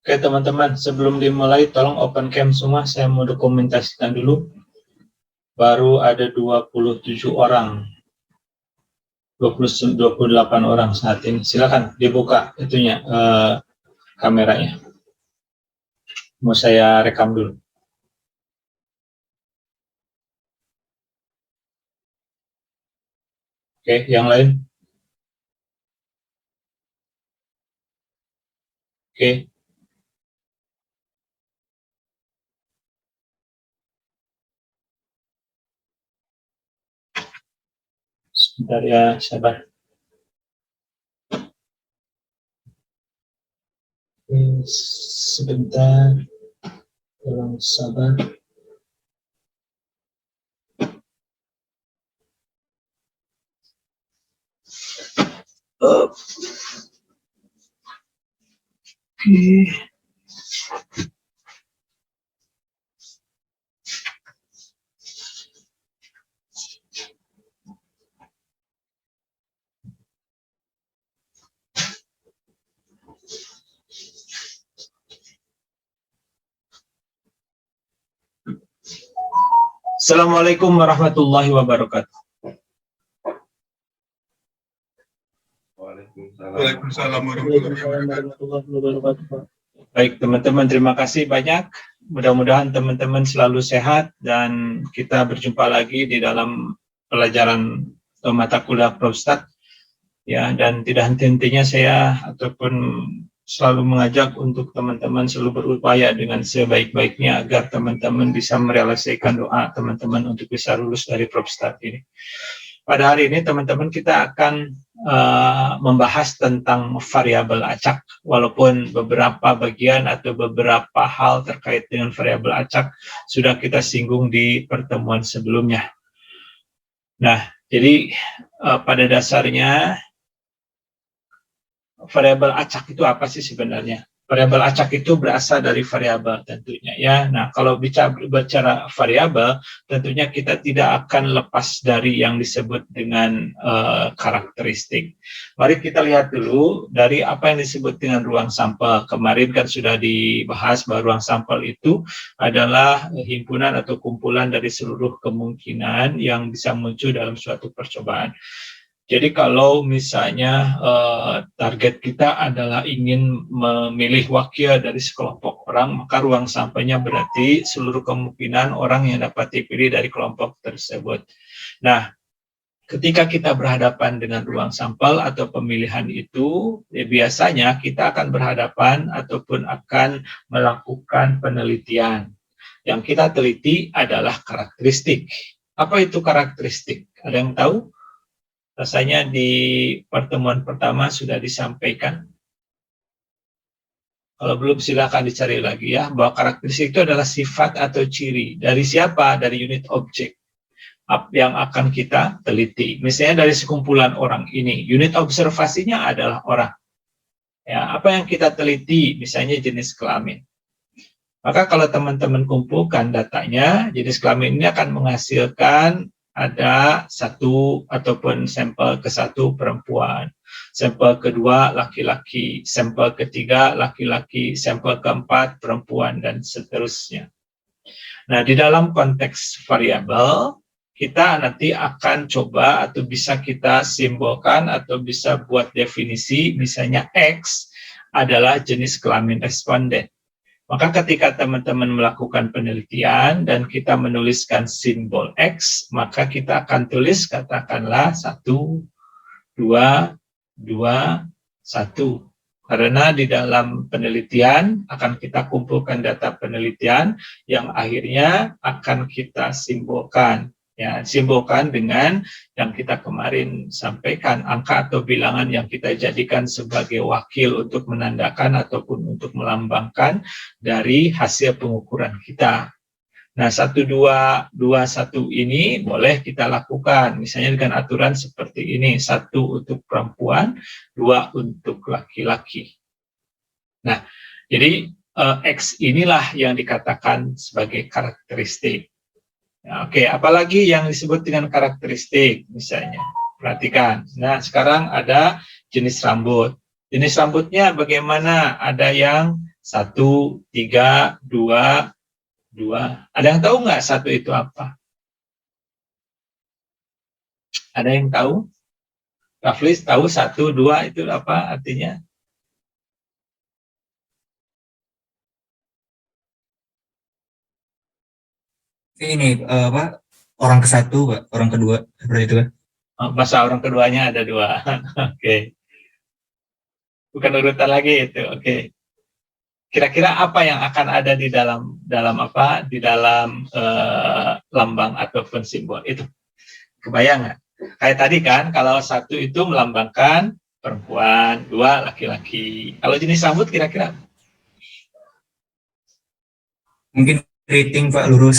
Oke teman-teman, sebelum dimulai tolong open cam semua, saya mau dokumentasikan dulu. Baru ada 27 orang, 28 orang saat ini. Silakan dibuka itunya kameranya. Mau saya rekam dulu. Oke, yang lain? Oke. Sebentar ya, sabar. Sebentar, tolong sabar. Oke. Assalamualaikum warahmatullahi wabarakatuh. Waalaikumsalam warahmatullahi wabarakatuh. Baik teman-teman, terima kasih banyak. Mudah-mudahan teman-teman selalu sehat dan kita berjumpa lagi di dalam pelajaran atau mata kuliah Prostat. Ya, dan tidak henti-hentinya saya ataupun selalu mengajak untuk teman-teman selalu berupaya dengan sebaik-baiknya agar teman-teman bisa merealisasikan doa teman-teman untuk bisa lulus dari Prostat ini. Pada hari ini teman-teman kita akan membahas tentang variabel acak, walaupun beberapa bagian atau beberapa hal terkait dengan variabel acak sudah kita singgung di pertemuan sebelumnya. Nah, jadi pada dasarnya variabel acak itu apa sih sebenarnya? Variabel acak itu berasal dari variabel tentunya ya. Nah, kalau bicara variabel, tentunya kita tidak akan lepas dari yang disebut dengan karakteristik. Mari kita lihat dulu dari apa yang disebut dengan ruang sampel. Kemarin kan sudah dibahas bahwa ruang sampel itu adalah himpunan atau kumpulan dari seluruh kemungkinan yang bisa muncul dalam suatu percobaan. Jadi kalau misalnya target kita adalah ingin memilih wakil dari sekelompok orang, maka ruang sampelnya berarti seluruh kemungkinan orang yang dapat dipilih dari kelompok tersebut. Nah, ketika kita berhadapan dengan ruang sampel atau pemilihan itu, ya biasanya kita akan berhadapan ataupun akan melakukan penelitian. Yang kita teliti adalah karakteristik. Apa itu karakteristik? Ada yang tahu? Rasanya di pertemuan pertama sudah disampaikan. Kalau belum silakan dicari lagi ya, bahwa karakteristik itu adalah sifat atau ciri. Dari siapa? Dari unit objek yang akan kita teliti. Misalnya dari sekumpulan orang ini, unit observasinya adalah orang. Ya, apa yang kita teliti? Misalnya jenis kelamin. Maka kalau teman-teman kumpulkan datanya, jenis kelamin ini akan menghasilkan ada satu ataupun sampel ke satu perempuan, sampel kedua laki-laki, sampel ketiga laki-laki, sampel keempat perempuan, dan seterusnya. Nah, di dalam konteks variabel, kita nanti akan coba atau bisa kita simbolkan atau bisa buat definisi, misalnya X adalah jenis kelamin responden. Maka ketika teman-teman melakukan penelitian dan kita menuliskan simbol X, maka kita akan tulis katakanlah 1, 2, 2, 1. Karena di dalam penelitian akan kita kumpulkan data penelitian yang akhirnya akan kita simbolkan. Ya, simbolkan dengan yang kita kemarin sampaikan, angka atau bilangan yang kita jadikan sebagai wakil untuk menandakan ataupun untuk melambangkan dari hasil pengukuran kita. Nah, 1, 2, 2, 1 ini boleh kita lakukan, misalnya dengan aturan seperti ini, 1 untuk perempuan, 2 untuk laki-laki. Nah, jadi X inilah yang dikatakan sebagai karakteristik. Oke, apalagi yang disebut dengan karakteristik, misalnya. Perhatikan. Nah, sekarang ada jenis rambut. Jenis rambutnya bagaimana? Ada yang 1, 3, 2, 2. Ada yang tahu nggak 1 itu apa? Ada yang tahu? Rafli tahu 1, 2 itu apa artinya? Ini apa? Orang ke satu, Pak. Orang kedua seperti itu kan? Bahasa orang keduanya ada 2. Oke. Bukan urutan lagi itu. Oke. Kira-kira apa yang akan ada di dalam apa? Di dalam lambang ataupun simbol itu? Kebayang nggak? Kayak tadi kan, kalau 1 itu melambangkan perempuan, 2 laki-laki. Kalau jenis rambut kira-kira? Mungkin keriting, Pak, lurus.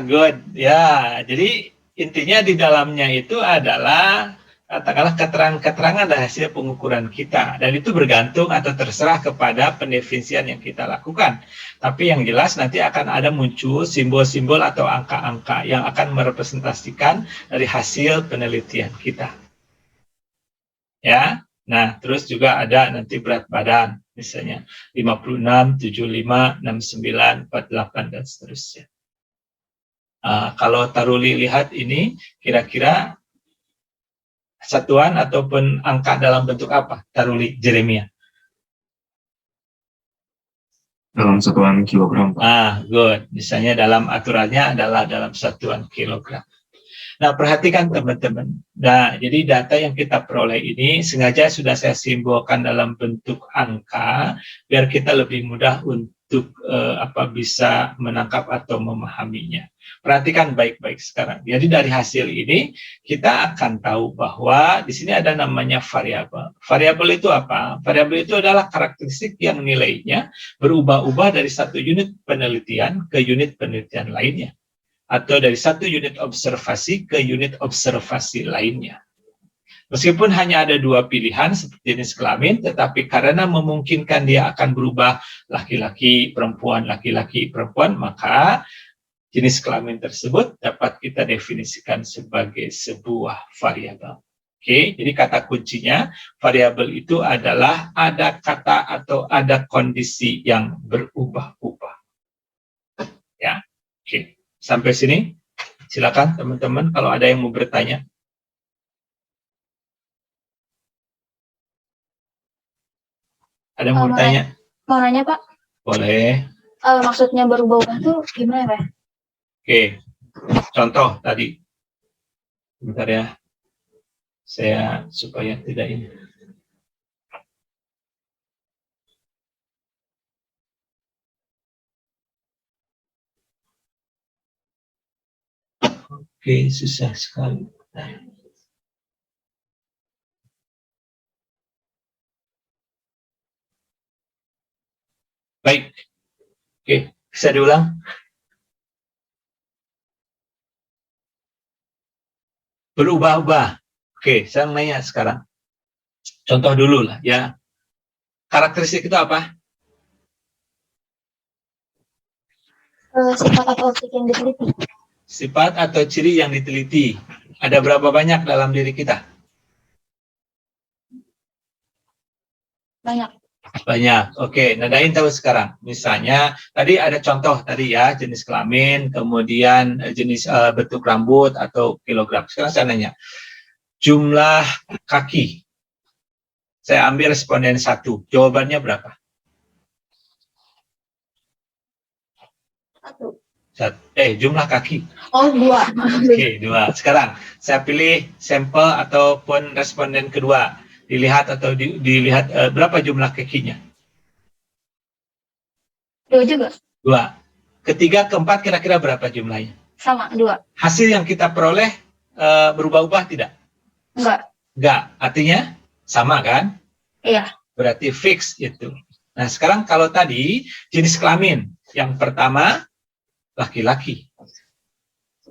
Good. Ya, jadi intinya di dalamnya itu adalah katakanlah keterangan-keterangan dari hasil pengukuran kita, dan itu bergantung atau terserah kepada pendefinisian yang kita lakukan. Tapi yang jelas nanti akan ada muncul simbol-simbol atau angka-angka yang akan merepresentasikan dari hasil penelitian kita. Ya, nah terus juga ada nanti berat badan, misalnya 56, 75, 69, 48 dan seterusnya. Kalau Taruli lihat ini, kira-kira satuan ataupun angka dalam bentuk apa, Taruli Jeremia? Dalam satuan kilogram, Pak. Good. Misalnya dalam aturannya adalah dalam satuan kilogram. Nah, perhatikan teman-teman. Nah, jadi data yang kita peroleh ini sengaja sudah saya simbolkan dalam bentuk angka, biar kita lebih mudah untuk bisa menangkap atau memahaminya. Perhatikan baik-baik sekarang. Jadi dari hasil ini kita akan tahu bahwa di sini ada namanya variabel. Variabel itu apa? Variabel itu adalah karakteristik yang nilainya berubah-ubah dari satu unit penelitian ke unit penelitian lainnya, atau dari satu unit observasi ke unit observasi lainnya. Meskipun hanya ada 2 pilihan seperti jenis kelamin, tetapi karena memungkinkan dia akan berubah laki-laki, perempuan, laki-laki, perempuan, maka jenis kelamin tersebut dapat kita definisikan sebagai sebuah variabel. Oke, jadi kata kuncinya variabel itu adalah ada kata atau ada kondisi yang berubah-ubah. Ya, oke. Sampai sini, silakan teman-teman kalau ada yang mau bertanya. Ada yang mau bertanya? Mau nanya, Pak? Boleh. Maksudnya berubah-ubah tuh gimana, Pak? Oke, contoh tadi. Bentar ya. Saya supaya tidak ini. Oke, susah sekali. Baik. Oke, bisa diulang? Berubah-ubah. Oke, saya nanya sekarang. Contoh dulu lah ya. Karakteristik itu apa? Sifat atau objek yang diteliti. Sifat atau ciri yang diteliti. Ada berapa banyak dalam diri kita? Banyak. Banyak. Oke, Nadain tahu sekarang. Misalnya, tadi ada contoh tadi ya, jenis kelamin, kemudian jenis bentuk rambut atau kilogram. Sekarang saya nanya, jumlah kaki. Saya ambil responden 1. Jawabannya berapa? 1. Jumlah kaki. Oh, 2. Oke, 2. Sekarang, saya pilih sampel ataupun responden kedua. Dilihat atau dilihat berapa jumlah kakinya? 2 juga. 2. Ketiga, keempat kira-kira berapa jumlahnya? Sama, 2. Hasil yang kita peroleh berubah-ubah tidak? Enggak. Artinya sama kan? Iya. Berarti fix itu. Nah, sekarang kalau tadi jenis kelamin. Yang pertama, laki-laki.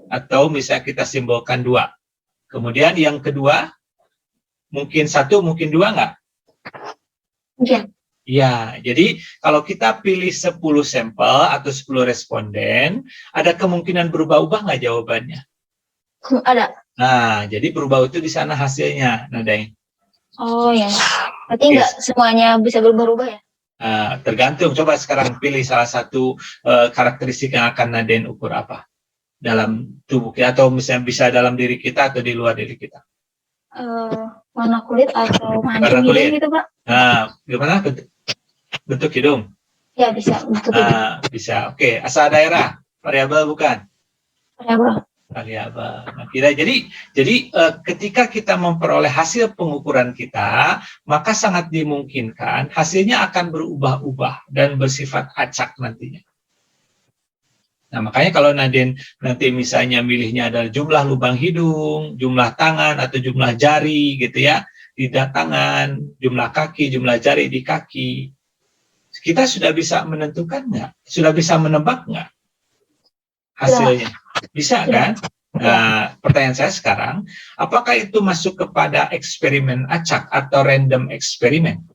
Atau misalnya kita simbolkan 2. Kemudian yang kedua, mungkin 1, mungkin 2 enggak? Mungkin. Ya, jadi kalau kita pilih 10 sampel atau 10 responden, ada kemungkinan berubah-ubah nggak jawabannya? Ada. Nah, jadi berubah itu di sana hasilnya, Nadain. Oh ya. Berarti nggak semuanya bisa berubah-ubah ya? Tergantung. Coba sekarang pilih salah satu karakteristik yang akan Naden ukur apa dalam tubuh kita, atau misalnya bisa dalam diri kita atau di luar diri kita. Warna kulit atau Warna mancung kulit. hidung gitu, Pak? Gimana bentuk hidung? Ya, bisa bentuk hidung. Bisa. Oke. Asal daerah, variabel bukan? Variabel. Variabel. Nah, jadi ketika kita memperoleh hasil pengukuran kita, maka sangat dimungkinkan hasilnya akan berubah-ubah dan bersifat acak nantinya. Nah, makanya kalau Naden nanti misalnya milihnya adalah jumlah lubang hidung, jumlah tangan atau jumlah jari gitu ya, di tangan, jumlah kaki, jumlah jari di kaki, kita sudah bisa menentukan nggak? Sudah bisa menebak nggak hasilnya? Bisa kan? Nah, pertanyaan saya sekarang, apakah itu masuk kepada eksperimen acak atau random eksperimen?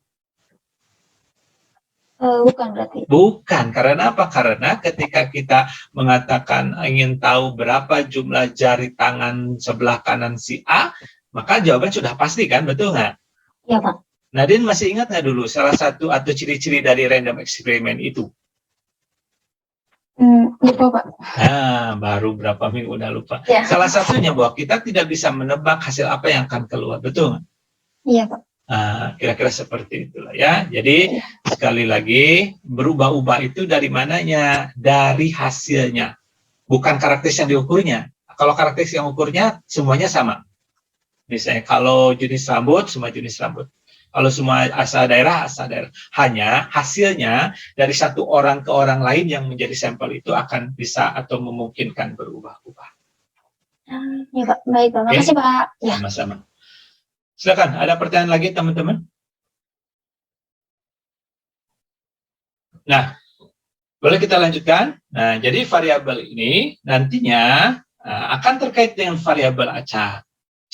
Bukan berarti. Bukan, karena apa? Karena ketika kita mengatakan ingin tahu berapa jumlah jari tangan sebelah kanan si A, maka jawaban sudah pasti kan, betul nggak? Iya, Pak. Nadine masih ingat nggak dulu salah satu atau ciri-ciri dari random eksperimen itu? Lupa, Pak. Nah, baru berapa minggu udah lupa. Ya. Salah satunya bahwa kita tidak bisa menebak hasil apa yang akan keluar, betul nggak? Iya, Pak. Kira-kira seperti itulah ya. Jadi sekali lagi berubah-ubah itu dari mananya? Dari hasilnya, bukan karakteristik yang diukurnya. Kalau karakteristik yang ukurnya semuanya sama. Misalnya kalau jenis rambut, semua jenis rambut. Kalau semua asal daerah, asal daerah. Hanya hasilnya dari satu orang ke orang lain yang menjadi sampel itu akan bisa atau memungkinkan berubah-ubah. Ya, Pak. Baik, Pak. Makasih, Pak. Ya. Sama-sama. Silakan, ada pertanyaan lagi teman-teman? Nah, boleh kita lanjutkan? Nah, jadi variabel ini nantinya akan terkait dengan variabel acak.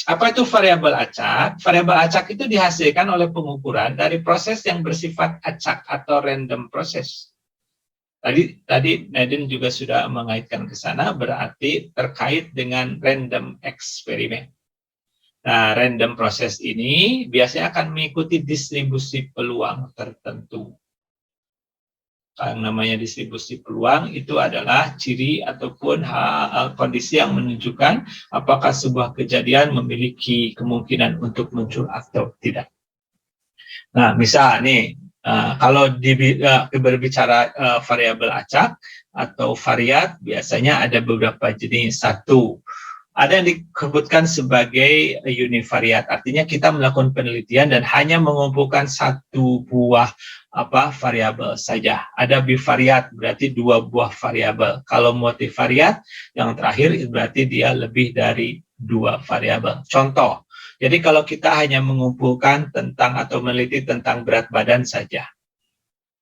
Apa itu variabel acak? Variabel acak itu dihasilkan oleh pengukuran dari proses yang bersifat acak atau random proses. Tadi Nadine juga sudah mengaitkan ke sana, berarti terkait dengan random eksperimen. Nah, random proses ini biasanya akan mengikuti distribusi peluang tertentu. Yang namanya distribusi peluang itu adalah ciri ataupun kondisi yang menunjukkan apakah sebuah kejadian memiliki kemungkinan untuk muncul atau tidak. Nah, misal nih, kalau berbicara variabel acak atau variat, biasanya ada beberapa jenis. Satu, ada yang disebutkan sebagai univariat, artinya kita melakukan penelitian dan hanya mengumpulkan satu buah variabel saja. Ada bivariat, berarti dua buah variabel. Kalau multivariat, yang terakhir berarti dia lebih dari dua variabel. Contoh, jadi kalau kita hanya mengumpulkan tentang atau meneliti tentang berat badan saja,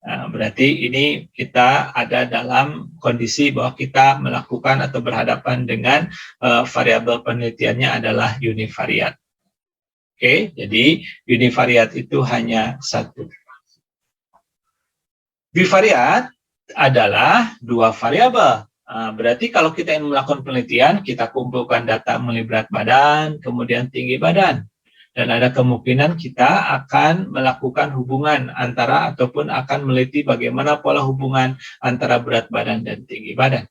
nah, berarti ini kita ada dalam kondisi bahwa kita melakukan atau berhadapan dengan variabel penelitiannya adalah univariat. Oke, jadi univariat itu hanya satu. Bivariat adalah dua variabel. Berarti kalau kita ingin melakukan penelitian, kita kumpulkan data mengenai berat badan, kemudian tinggi badan. Dan ada kemungkinan kita akan melakukan hubungan antara ataupun akan meneliti bagaimana pola hubungan antara berat badan dan tinggi badan.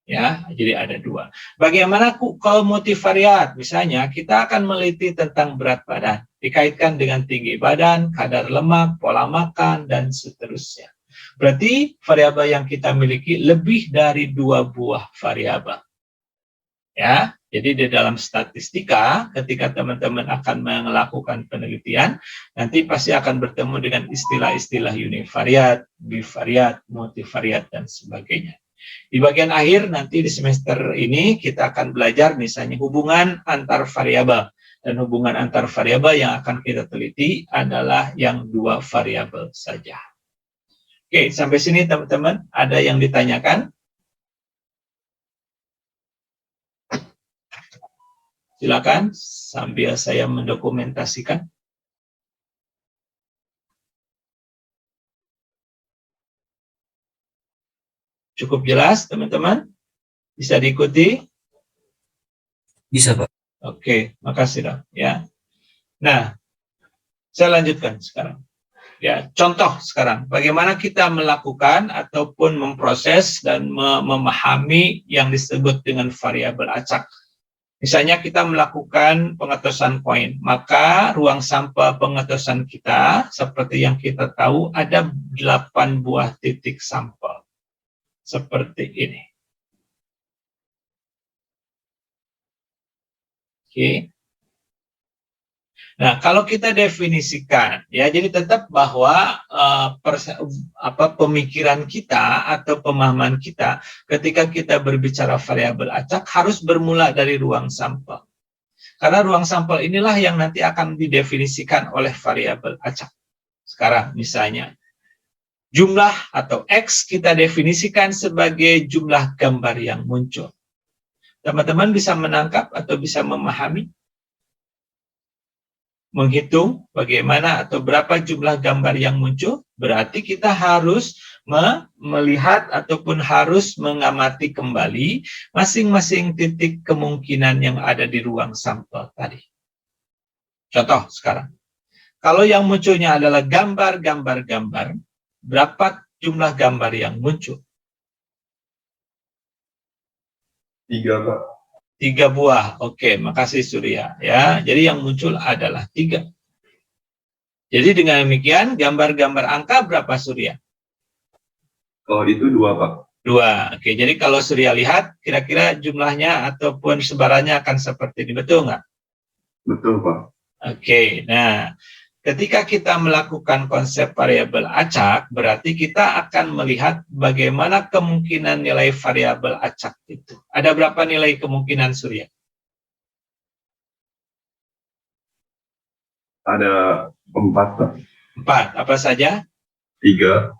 Ya, jadi ada dua. Bagaimana kalau multivariat? Misalnya kita akan meneliti tentang berat badan, dikaitkan dengan tinggi badan, kadar lemak, pola makan, dan seterusnya. Berarti variabel yang kita miliki lebih dari dua buah variabel. Ya, jadi di dalam statistika, ketika teman-teman akan melakukan penelitian, nanti pasti akan bertemu dengan istilah-istilah univariat, bivariat, multivariat, dan sebagainya. Di bagian akhir nanti di semester ini kita akan belajar misalnya hubungan antar variabel. Dan hubungan antar variabel yang akan kita teliti adalah yang dua variabel saja. Oke, sampai sini teman-teman, ada yang ditanyakan? Silakan sambil saya mendokumentasikan. Cukup jelas, teman-teman? Bisa diikuti? Bisa, Pak. Oke, makasih dong. Ya. Nah, saya lanjutkan sekarang. Ya, contoh sekarang, bagaimana kita melakukan ataupun memproses dan memahami yang disebut dengan variabel acak. Misalnya kita melakukan pengetosan koin, maka ruang sampel pengetosan kita, seperti yang kita tahu, ada 8 buah titik sampel. Seperti ini. Oke. Nah, kalau kita definisikan, ya, jadi tetap bahwa pemikiran kita atau pemahaman kita ketika kita berbicara variabel acak harus bermula dari ruang sampel. Karena ruang sampel inilah yang nanti akan didefinisikan oleh variabel acak. Sekarang misalnya, jumlah atau X kita definisikan sebagai jumlah gambar yang muncul. Teman-teman bisa menangkap atau bisa memahami? Menghitung bagaimana atau berapa jumlah gambar yang muncul, berarti kita harus melihat ataupun harus mengamati kembali masing-masing titik kemungkinan yang ada di ruang sampel tadi. Contoh sekarang, kalau yang munculnya adalah gambar, berapa jumlah gambar yang muncul? 3, Pak. 3 buah. Oke, makasih Surya. Ya, jadi yang muncul adalah 3. Jadi dengan demikian, gambar-gambar angka berapa Surya? Oh, itu 2, Pak. 2. Oke, jadi kalau Surya lihat, kira-kira jumlahnya ataupun sebarannya akan seperti ini. Betul nggak? Betul, Pak. Oke, nah, ketika kita melakukan konsep variabel acak, berarti kita akan melihat bagaimana kemungkinan nilai variabel acak itu. Ada berapa nilai kemungkinan Surya? Ada 4, Pak. 4. Apa saja? 3,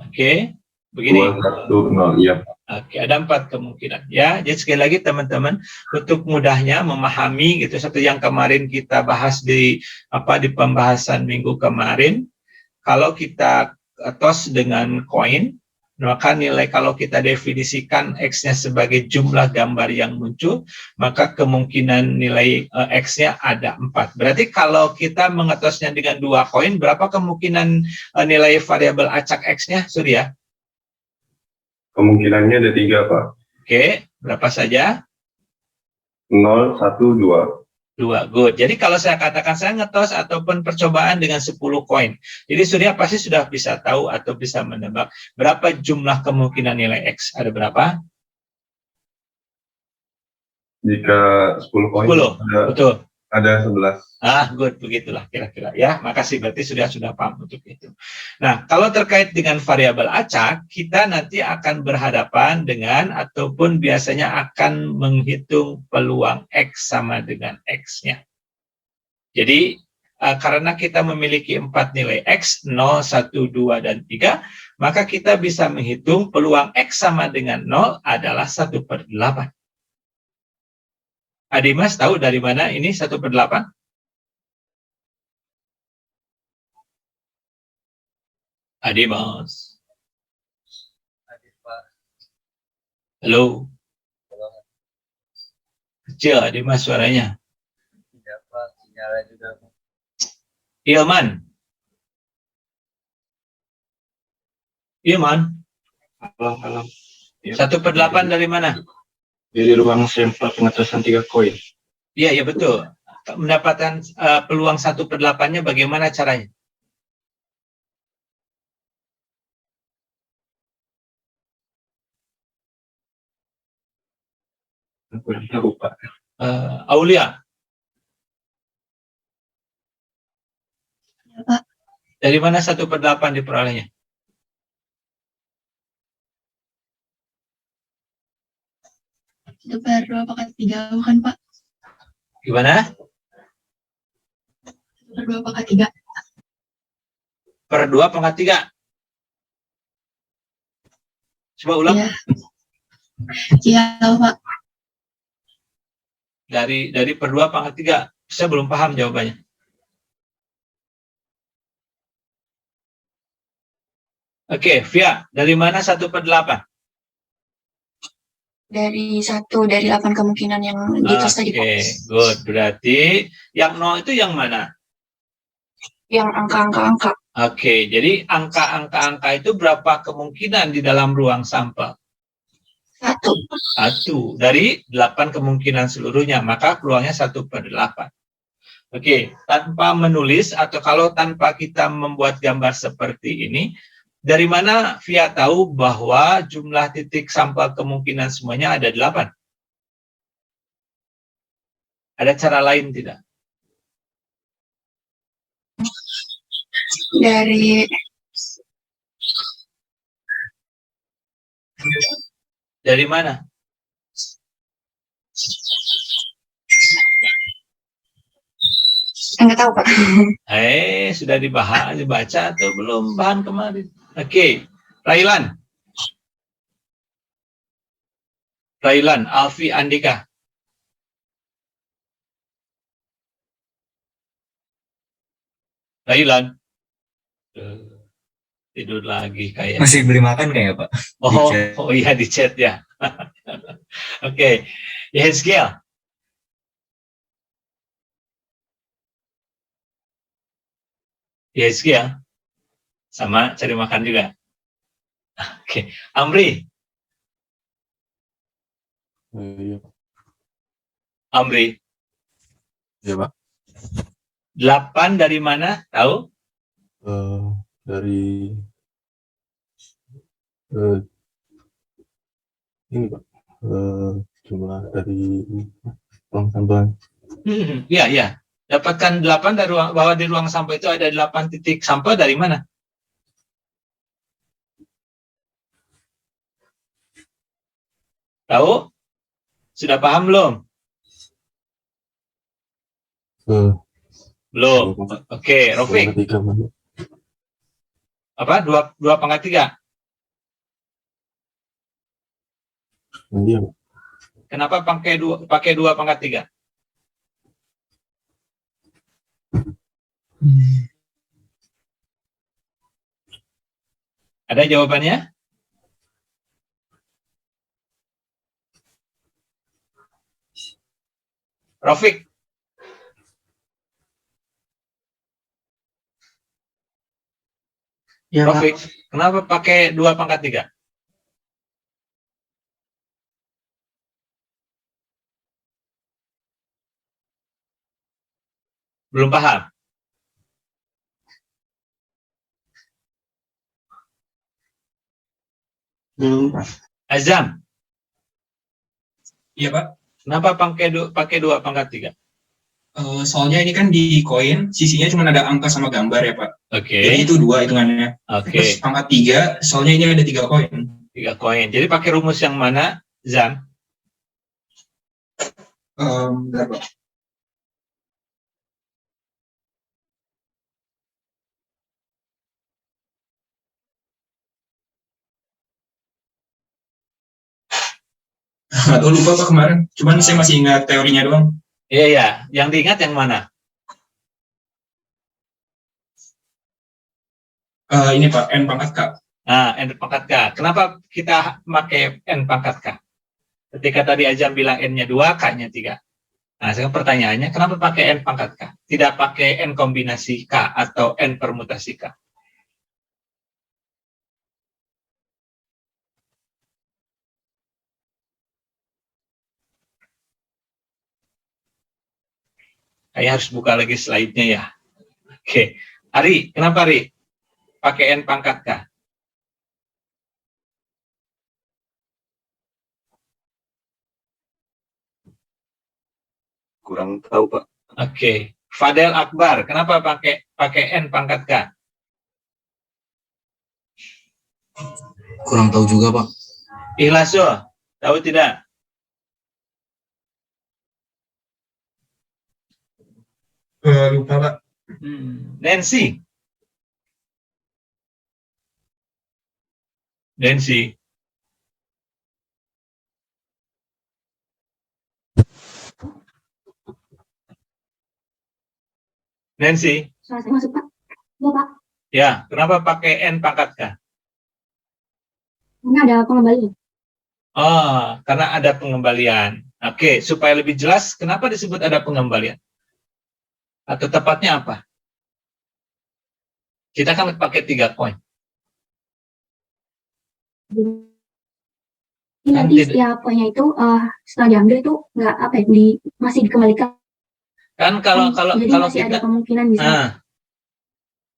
Oke, begini. 2, 1, 0. Iya, Pak. Oke, ada 4 kemungkinan. Ya, jadi sekali lagi teman-teman, untuk mudahnya memahami gitu, seperti yang kemarin kita bahas di pembahasan minggu kemarin, kalau kita tos dengan koin, maka nilai kalau kita definisikan X-nya sebagai jumlah gambar yang muncul, maka kemungkinan nilai X-nya ada 4. Berarti kalau kita mengetosnya dengan 2 koin, berapa kemungkinan nilai variabel acak X-nya, Surya? Kemungkinannya ada 3, Pak. Oke, berapa saja? 0, 1, 2. 2, good. Jadi kalau saya katakan saya ngetos ataupun percobaan dengan 10 koin, jadi Surya pasti sudah bisa tahu atau bisa menebak berapa jumlah kemungkinan nilai X. Ada berapa? Jika 10 koin 10, betul. ada 11. Good, begitulah kira-kira. Ya, makasih, berarti sudah paham untuk itu. Nah, kalau terkait dengan variabel acak, kita nanti akan berhadapan dengan ataupun biasanya akan menghitung peluang X sama dengan X-nya. Jadi, karena kita memiliki 4 nilai X, 0, 1, 2, dan 3, maka kita bisa menghitung peluang X sama dengan 0 adalah 1/8. Adimas tahu dari mana ini 1/8? Adimas. Halo. Kecil Adimas suaranya. Tidak, Pak. Sinyalnya juga. Ilman. Ilman. Halo. 1/8 dari mana? Dari ruang sampel pengetasan 3 koin. Iya, betul. Mendapatkan peluang 1/8-nya bagaimana caranya? Kurang tahu, Pak. Aulia. Ya, Pak. Dari mana 1/8 diperolehnya? Itu per 2/3, bukan, Pak? Gimana? Per 2/3. Per 2/3. Coba ulang. Iya, Pak. Dari per 2/3. Saya belum paham jawabannya. Oke, Via, dari mana 1/8? Dari 8 kemungkinan yang dites tadi, Pak. Oke, good. Berarti yang 0 itu yang mana? Yang angka-angka. Oke, jadi angka itu berapa kemungkinan di dalam ruang sampel? 1 dari 8 kemungkinan seluruhnya, maka peluangnya 1/8. Oke, tanpa menulis atau kalau tanpa kita membuat gambar seperti ini, dari mana Via tahu bahwa jumlah titik sampel kemungkinan semuanya ada 8? Ada cara lain tidak? Dari mana? Enggak tahu, Pak. Sudah dibaca atau belum bahan kemarin? Oke, Railan, Alfi, Andika. Railan. Tidur lagi kayaknya. Masih beli makan kayak Pak? Oh iya di chat ya. Oke, Yesgiel. Yesgiel. Sama cari makan juga. Oke, Amri. Iya. Amri. Iya, Pak. 8 dari mana? Tahu? Dari ini, Pak. Jumlah dari ruang sampel. Iya. Dapatkan 8 dari bahwa di ruang sampel itu ada 8 titik sampel dari mana? Tahu? Sudah paham belum? Belum. Oke, Rofik. Apa? 2/3? Iya, Pak. Kenapa pakai 2/3? Ada jawabannya? Rofik. Ya, Pak. Rofik, kenapa pakai 2/3? Belum paham? Belum, Pak. Azam, Iya Pak. kenapa pakai 2/3? Soalnya ini kan di koin, sisinya cuma ada angka sama gambar ya Pak. Oke. Jadi itu 2 hitungannya. Oke. Terus pangkat 3, soalnya ini ada 3 koin. 3 koin. Jadi pakai rumus yang mana, Zam? Bentar, Pak. Atau lupa Pak kemarin. Cuman saya masih ingat teorinya doang. Iya. Yang diingat yang mana? Ini Pak, N pangkat K. Nah, N pangkat K. Kenapa kita pakai N pangkat K? Ketika tadi Azam bilang N-nya 2, K-nya 3. Nah, sekarang pertanyaannya, kenapa pakai N pangkat K? Tidak pakai N kombinasi K atau N permutasi K? Saya harus buka lagi slide-nya ya. Oke. Ari, kenapa Ari? Pakai N pangkat K? Kurang tahu, Pak. Oke. Fadel Akbar, kenapa pakai N pangkat K? Kurang tahu juga Pak. Ihlaso, tahu tidak? Lupa Pak. Nancy. Nancy. Nancy. Suara saya masuk, Pak. Ya, Pak. Ya, kenapa pakai N pangkat K? Karena ada pengembalian. Oh, karena ada pengembalian. Oke, supaya lebih jelas, kenapa disebut ada pengembalian? Atau tepatnya apa? Kita kan pakai 3 koin. Jadi nanti tidak. setiap poinnya itu setelah diambil itu nggak apa ya, masih dikembalikan. Kan kalau Jadi masih kita ada kemungkinan bisa.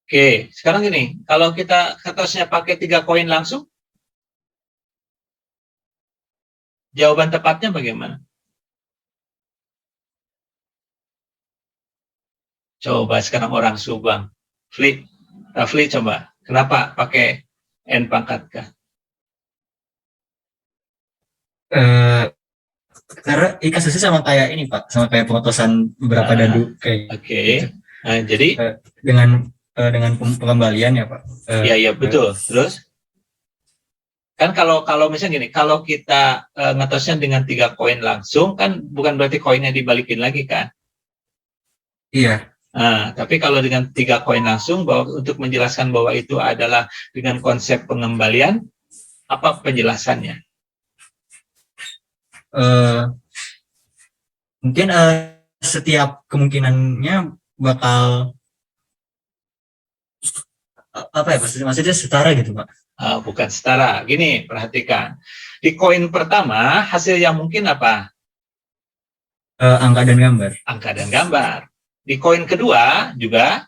Oke, sekarang gini, kalau kita ketosnya pakai 3 koin langsung, jawaban tepatnya bagaimana? Coba sekarang orang Subang. Rafli coba. Kenapa pakai N pangkat K? Karena kasusnya sama kayak ini Pak, sama kayak pengotosan beberapa dadu kayak Oke. gitu. Nah, jadi dengan pengembalian ya Pak. iya betul. Terus kan kalau misalnya gini, kalau kita ngetosnya dengan 3 koin langsung kan bukan berarti koinnya dibalikin lagi kan? Iya. Nah, tapi kalau dengan 3 koin langsung, untuk menjelaskan bahwa itu adalah dengan konsep pengembalian, apa penjelasannya? Mungkin setiap kemungkinannya bakal apa ya maksudnya setara gitu Pak. Bukan setara. Gini, perhatikan. Di koin pertama, hasil yang mungkin apa? Angka dan gambar. Angka dan gambar. Di koin kedua juga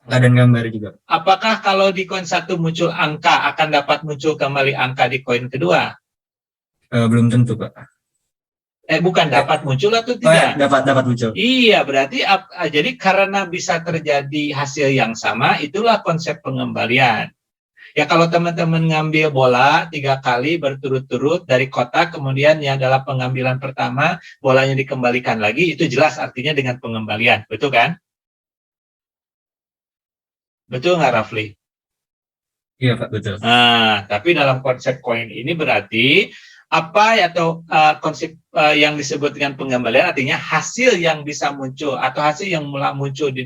angka dan gambar juga. Apakah kalau di koin 1 muncul angka akan dapat muncul kembali angka di koin kedua? Belum tentu Pak. Bukan dapat muncul atau tidak? Dapat muncul. Iya, berarti jadi karena bisa terjadi hasil yang sama, itulah konsep pengembalian. Ya kalau teman-teman ngambil bola 3 kali berturut-turut dari kotak, kemudian yang adalah pengambilan pertama, bolanya dikembalikan lagi, itu jelas artinya dengan pengembalian. Betul kan? Betul nggak, Rafli? Iya Pak, betul. Nah, tapi dalam konsep koin ini berarti apa atau konsep yang disebut dengan pengembalian artinya hasil yang bisa muncul atau hasil yang mulai muncul di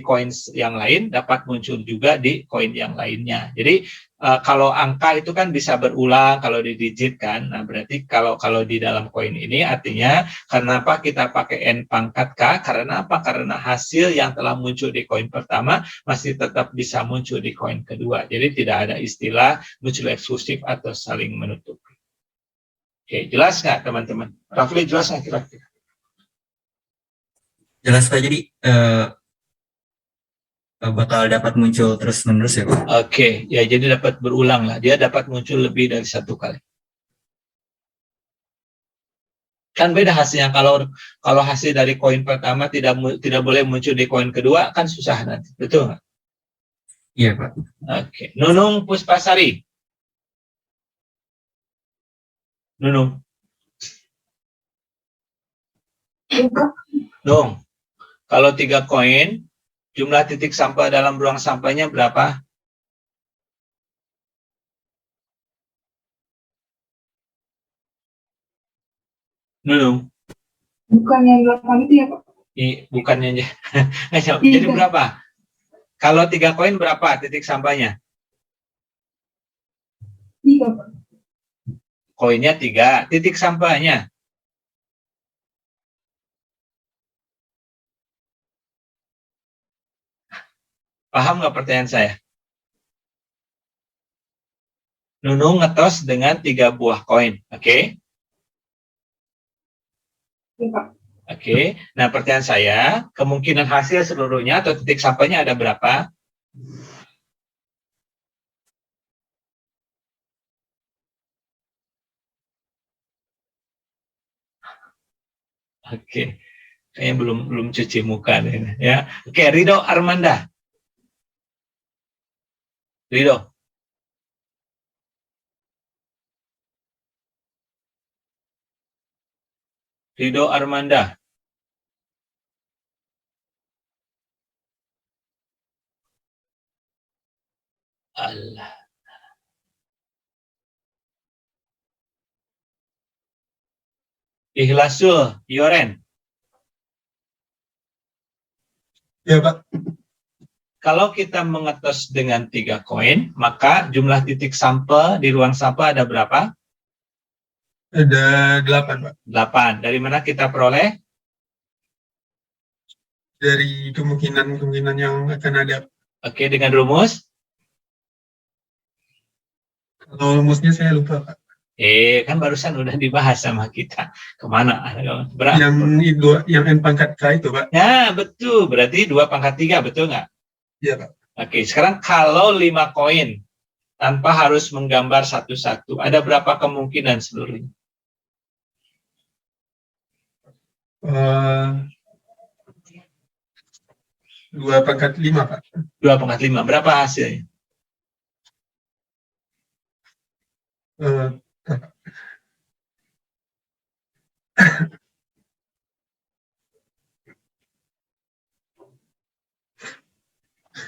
koin yang lain dapat muncul juga di koin yang lainnya. Jadi kalau angka itu kan bisa berulang kalau di digit kan. Nah, berarti kalau di dalam koin ini artinya kenapa kita pakai N pangkat K? Karena apa? Karena hasil yang telah muncul di koin pertama masih tetap bisa muncul di koin kedua. Jadi tidak ada istilah mutually eksklusif atau saling menutup. Oke, jelas nggak teman-teman? Rafli jelas nggak kira-kira? Jelas Pak, jadi bakal dapat muncul terus-menerus ya Pak? Oke, ya jadi dapat berulang lah. Dia dapat muncul lebih dari 1 kali. Kan beda hasilnya kalau hasil dari koin pertama tidak boleh muncul di koin kedua, kan susah nanti. Betul nggak? Iya Pak. Oke, Nunung Puspasari. Nunung. Nung, kalau 3 koin, jumlah titik sampah dalam ruang sampahnya berapa? Nunung. Bukannya 8 itu ya Pak? Bukannya. Jadi berapa? Kalau 3 koin berapa titik sampahnya? 3 Pak. Koinnya 3, titik sampahnya? Paham nggak pertanyaan saya? Nunung ngetos dengan 3 buah koin, oke? Ya Pak. Oke, nah pertanyaan saya, kemungkinan hasil seluruhnya atau titik sampahnya ada berapa? Oke, kayaknya belum cuci muka ini, ya. Oke, Rido Armanda. Rido. Rido Armanda. Allah. Ikhlasul Yoren. Ya Pak. Kalau kita mengetos dengan 3 koin, maka jumlah titik sampel di ruang sampah ada berapa? Ada 8 Pak. 8. Dari mana kita peroleh? Dari kemungkinan yang akan ada. Oke, dengan rumus? Kalau rumusnya saya lupa, Pak. Kan barusan udah dibahas sama kita. Kemana? Yang N pangkat K itu, Pak. Ya, betul. Berarti 2/3, betul nggak? Iya, Pak. Oke, sekarang kalau 5 koin, tanpa harus menggambar satu-satu, ada berapa kemungkinan seluruhnya? 2/5, Pak. 2/5. Berapa hasilnya? Eh,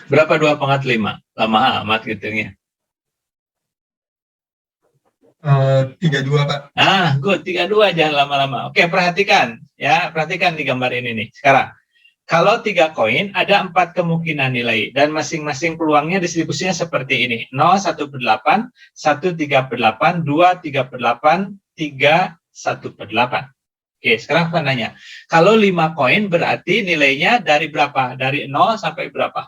Berapa 2/5? Lama amat hitungnya. 32, Pak. Good. 32, jangan lama-lama. Oke, perhatikan. Ya, perhatikan di gambar ini nih. Sekarang, kalau 3 koin, ada 4 kemungkinan nilai. Dan masing-masing peluangnya distribusinya seperti ini. 0, 1/8, 1, 3/8, 2, 3/8, 3, 1/8. Oke, sekarang saya nanya. Kalau 5 koin berarti nilainya dari berapa? Dari 0 sampai berapa?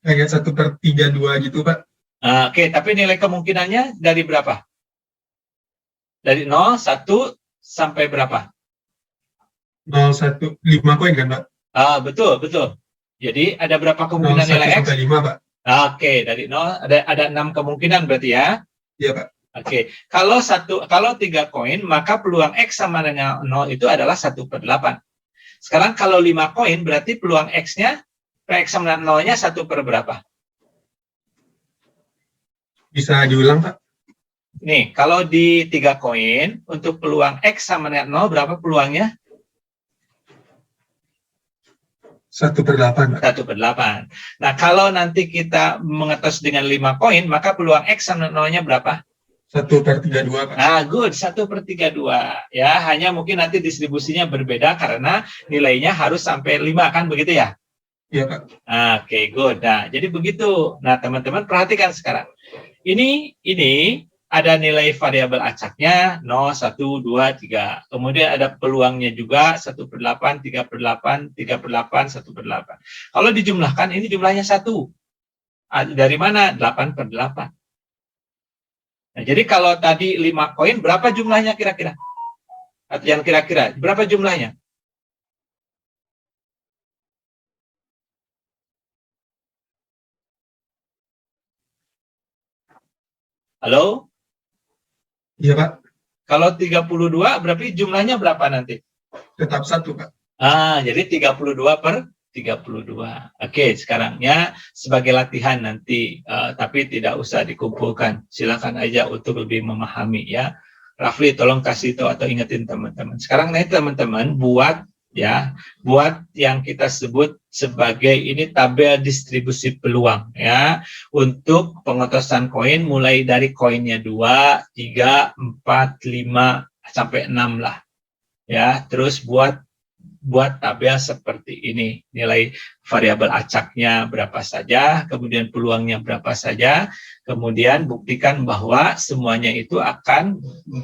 Kayak 1/32 gitu, Pak. Oke, tapi nilai kemungkinannya dari berapa? Dari 0, 1, sampai berapa? 0, 1, 5 koin kan, Pak? Betul, betul. Jadi ada berapa 0, kemungkinan 1 nilai X? sampai 5, Pak. Oke, dari 0 ada 6 kemungkinan berarti ya. Iya, Pak. Oke, kalau 3 koin, maka peluang X sama dengan 0 itu adalah 1/8. Sekarang kalau 5 koin, berarti peluang X-nya, X sama dengan 0-nya 1/berapa? Bisa diulang, Pak? Nih, kalau di 3 koin, untuk peluang X sama dengan 0, berapa peluangnya? 1/8, Pak. 1/8. Nah, kalau nanti kita mengetos dengan 5 koin, maka peluang X sama 0-nya berapa? 1/32, Pak. Good. 1/32. Ya, hanya mungkin nanti distribusinya berbeda karena nilainya harus sampai 5, kan begitu ya? Iya, Pak. Oke, good. Nah, jadi begitu. Nah, teman-teman perhatikan sekarang. Ini ada nilai variabel acaknya 0, 1, 2, 3. Kemudian ada peluangnya juga 1/8, 3/8, 3/8, 1/8. Kalau dijumlahkan, ini jumlahnya 1. Dari mana? 8/8. Nah, jadi kalau tadi 5 koin, berapa jumlahnya kira-kira? Yang kira-kira, berapa jumlahnya? Halo? Iya, Pak. Kalau 32, berarti jumlahnya berapa nanti? Tetap 1, Pak. Jadi 32/32. Oke, sekarang ya sebagai latihan nanti, tapi tidak usah dikumpulkan. Silakan aja untuk lebih memahami ya. Rafli, tolong kasih tahu atau ingetin teman-teman. Sekarang nanti teman-teman buat yang kita sebut sebagai ini tabel distribusi peluang ya untuk pengotosan koin mulai dari koinnya 2, 3, 4, 5 sampai 6 lah ya. Terus buat tabel seperti ini, nilai variabel acaknya berapa saja, kemudian peluangnya berapa saja, kemudian buktikan bahwa semuanya itu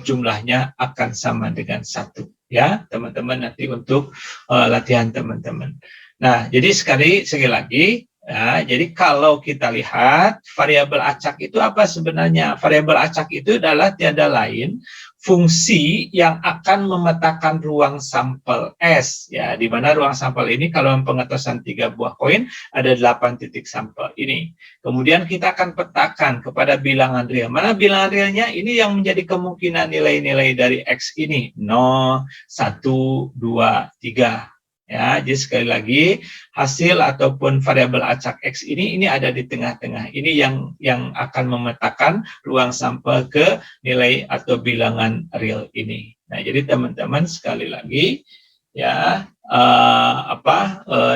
jumlahnya akan sama dengan 1 ya teman-teman, nanti untuk latihan teman-teman. Nah, jadi sekali lagi ya, jadi kalau kita lihat variabel acak itu apa sebenarnya? Variabel acak itu adalah tiada lain fungsi yang akan memetakan ruang sampel S ya, di mana ruang sampel ini kalau pengetosan 3 buah koin ada 8 titik sampel ini. Kemudian kita akan petakan kepada bilangan real. Mana bilangan realnya? Ini yang menjadi kemungkinan nilai-nilai dari X ini 0, 1, 2, 3. Ya, jadi sekali lagi hasil ataupun variabel acak X ini ada di tengah-tengah. Ini yang akan memetakan ruang sampel ke nilai atau bilangan real ini. Nah, jadi teman-teman sekali lagi ya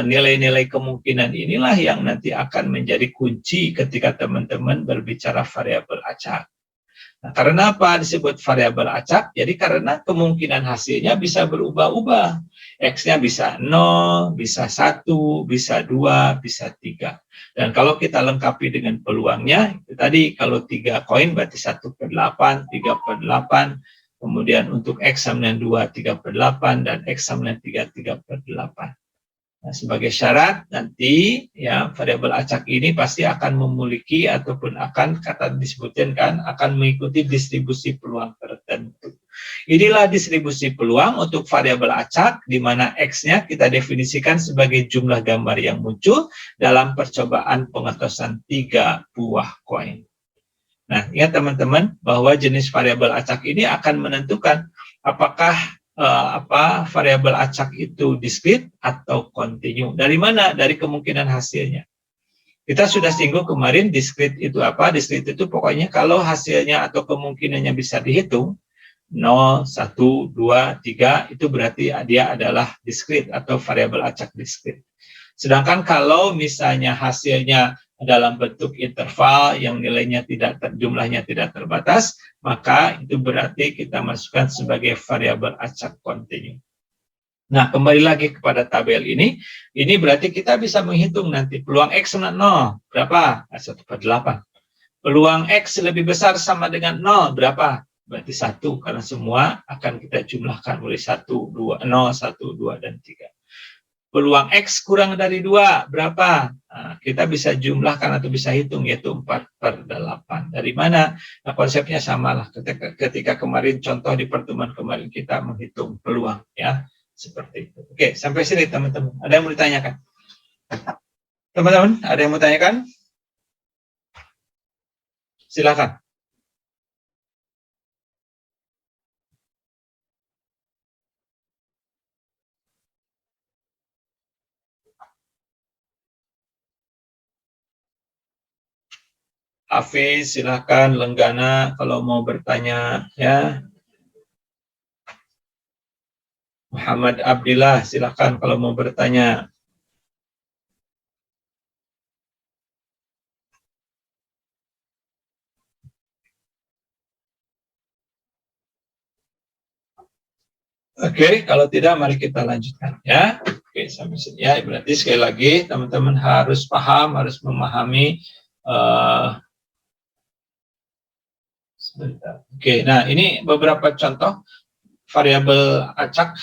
nilai-nilai kemungkinan inilah yang nanti akan menjadi kunci ketika teman-teman berbicara variabel acak. Nah, karena apa disebut variabel acak? Jadi karena kemungkinan hasilnya bisa berubah-ubah. X-nya bisa 0, bisa 1, bisa 2, bisa 3. Dan kalau kita lengkapi dengan peluangnya, itu tadi kalau 3 koin berarti 1/8, 3/8, kemudian untuk X sama dengan 2, 3/8, dan X sama dengan 3, 3/8. Nah, sebagai syarat nanti ya variabel acak ini pasti akan memiliki ataupun akan kata disebutkan kan akan mengikuti distribusi peluang tertentu. Inilah distribusi peluang untuk variabel acak di mana X-nya kita definisikan sebagai jumlah gambar yang muncul dalam percobaan pengetosan 3 buah koin. Nah, ingat teman-teman bahwa jenis variabel acak ini akan menentukan apakah variabel acak itu diskrit atau kontinu. Dari mana? Dari kemungkinan hasilnya. Kita sudah singgung kemarin diskrit itu apa? Diskrit itu pokoknya kalau hasilnya atau kemungkinannya bisa dihitung 0, 1, 2, 3 itu berarti dia adalah diskrit atau variabel acak diskrit. Sedangkan kalau misalnya hasilnya dalam bentuk interval yang nilainya jumlahnya tidak terbatas, maka itu berarti kita masukkan sebagai variabel acak kontinu. Nah, kembali lagi kepada tabel ini berarti kita bisa menghitung nanti peluang X sama 0, berapa? 1/8. Peluang X lebih besar sama dengan 0, berapa? Berarti 1, karena semua akan kita jumlahkan oleh 1, 2, 0, 1, 2, dan 3. Peluang X kurang dari 2, berapa? Nah, kita bisa jumlahkan atau bisa hitung, yaitu 4/8. Dari mana? Nah, konsepnya samalah ketika kemarin contoh di pertemuan kemarin kita menghitung peluang, ya. Seperti itu. Oke, sampai sini teman-teman. Ada yang mau ditanyakan? Teman-teman, ada yang mau tanyakan? Silakan. Hafiz, silakan. Lenggana kalau mau bertanya, ya. Muhammad Abdillah, silakan kalau mau bertanya. Oke, kalau tidak mari kita lanjutkan, ya. Oke, sampai sini ya. Berarti sekali lagi teman-teman harus paham, harus memahami. Oke, nah ini beberapa contoh variabel acak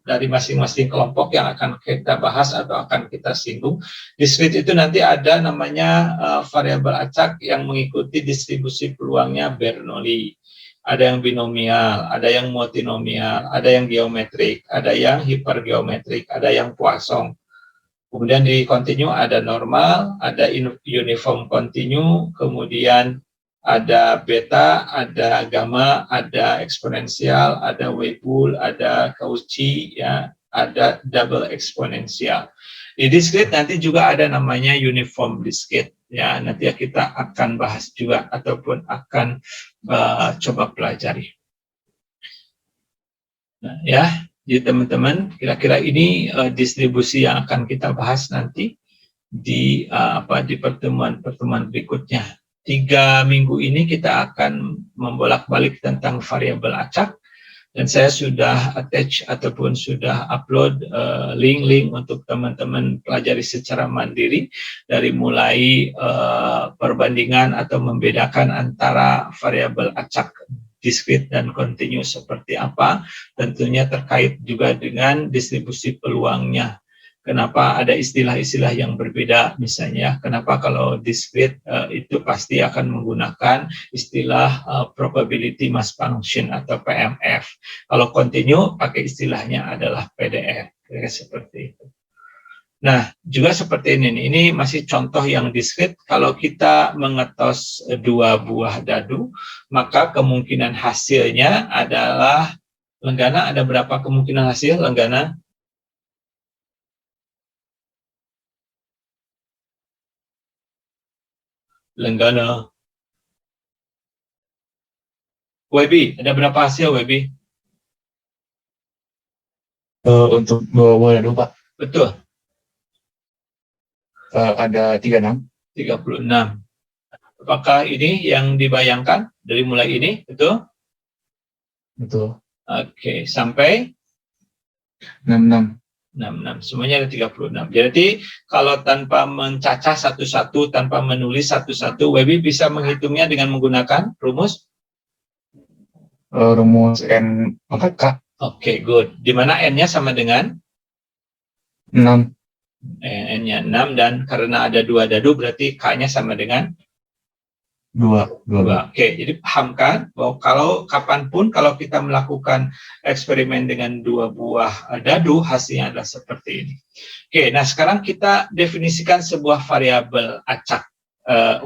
dari masing-masing kelompok yang akan kita bahas atau akan kita singgung. Diskrit itu nanti ada namanya variabel acak yang mengikuti distribusi peluangnya Bernoulli. Ada yang binomial, ada yang multinomial, ada yang geometrik, ada yang hipergeometrik, ada yang Poisson. Kemudian di kontinu ada normal, ada uniform kontinu, kemudian ada beta, ada gamma, ada eksponensial, ada Weibull, ada Cauchy, ya, ada double eksponensial. Di diskrit nanti juga ada namanya uniform diskrit, ya, nanti kita akan bahas juga ataupun akan coba pelajari. Nah, ya, jadi teman-teman, kira-kira ini distribusi yang akan kita bahas nanti di pertemuan-pertemuan berikutnya. 3 minggu ini kita akan membolak-balik tentang variabel acak, dan saya sudah attach ataupun sudah upload link-link untuk teman-teman pelajari secara mandiri, dari mulai perbandingan atau membedakan antara variabel acak diskrit dan kontinu seperti apa, tentunya terkait juga dengan distribusi peluangnya. Kenapa ada istilah-istilah yang berbeda, misalnya kenapa kalau diskrit itu pasti akan menggunakan istilah probability mass function atau PMF. Kalau kontinu pakai istilahnya adalah PDF, seperti itu. Nah, juga seperti ini masih contoh yang diskrit. Kalau kita mengetos 2 buah dadu, maka kemungkinan hasilnya adalah, Lenggana ada berapa kemungkinan hasil, Lenggana? Lenggana. Webi, ada berapa hasil Webi? Untuk bawa dadu, Pak, Betul. ada 36. 36. Apakah ini yang dibayangkan dari mulai ini? Betul? Betul. Oke, sampai 66. 66. Semuanya ada 36. Jadi kalau tanpa mencacah satu-satu, tanpa menulis satu-satu, Webi bisa menghitungnya dengan menggunakan rumus? Rumus N pangkat K. Oke, good. Di mana N-nya sama dengan? 6. N-nya 6, dan karena ada 2 dadu berarti K-nya sama dengan 2. 2. Oke, jadi pahamkan bahwa kapanpun kalau kita melakukan eksperimen dengan 2 buah dadu, hasilnya adalah seperti ini. Oke, nah sekarang kita definisikan sebuah variabel acak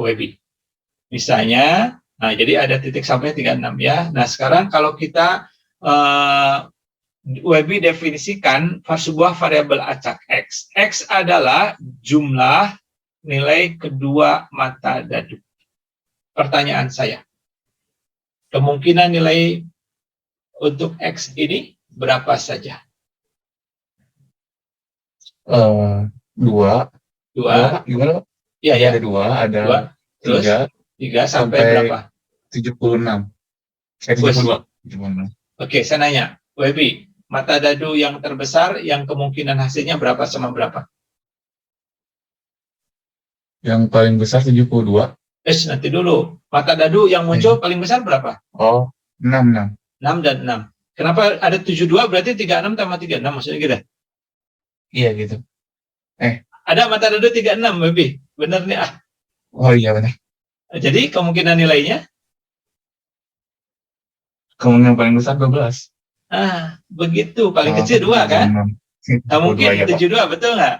Webby. Misalnya, nah jadi ada titik sampai 36 ya. Nah sekarang kalau kita Webby definisikan sebuah variabel acak X. X adalah jumlah nilai kedua mata dadu. Pertanyaan saya, kemungkinan nilai untuk X ini berapa saja? 2. 2, Gimana Pak? ya ya, Ada 2, ada 2, terus 3, 3 sampai sampai berapa? 76. 72. 76. Oke, saya nanya, Webby, mata dadu yang terbesar yang kemungkinan hasilnya berapa sama berapa? Yang paling besar 72. Nanti dulu. Mata dadu yang muncul paling besar berapa? Oh, 6. 6 dan 6. Kenapa ada 72 berarti 36 tambah 36 maksudnya gitu? Iya gitu. Ada mata dadu 36, Webby. Bener nih ah. Oh iya benar. Jadi kemungkinan nilainya? Kemungkinan paling besar 12. Begitu. Paling kecil 2 kan? Nah, mungkin 72, betul nggak?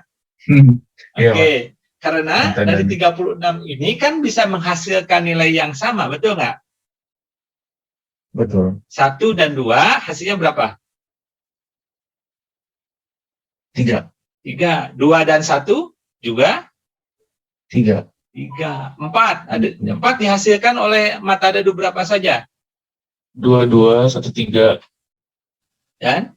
Iya, Oke. Karena Mata dari dadu. 36 ini kan bisa menghasilkan nilai yang sama, betul nggak? Betul. 1 dan 2 hasilnya berapa? 3. 3. 2 dan 1 juga 3. 3. 4. Ada 4 dihasilkan oleh mata dadu berapa saja? 2, 2, 1, 3. Dan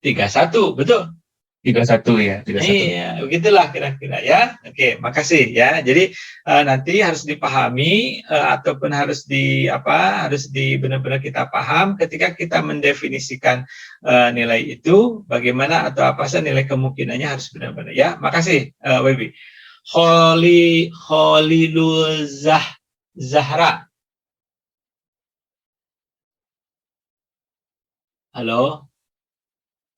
3, 1, betul? 3, 1 ya. 3, 1. Iya, begitulah kira-kira ya. Oke, makasih ya. Jadi nanti harus dipahami ataupun harus benar-benar kita paham ketika kita mendefinisikan nilai itu bagaimana atau apa saja nilai kemungkinannya harus benar-benar ya. Makasih Webby. Holilul Zahra. Halo,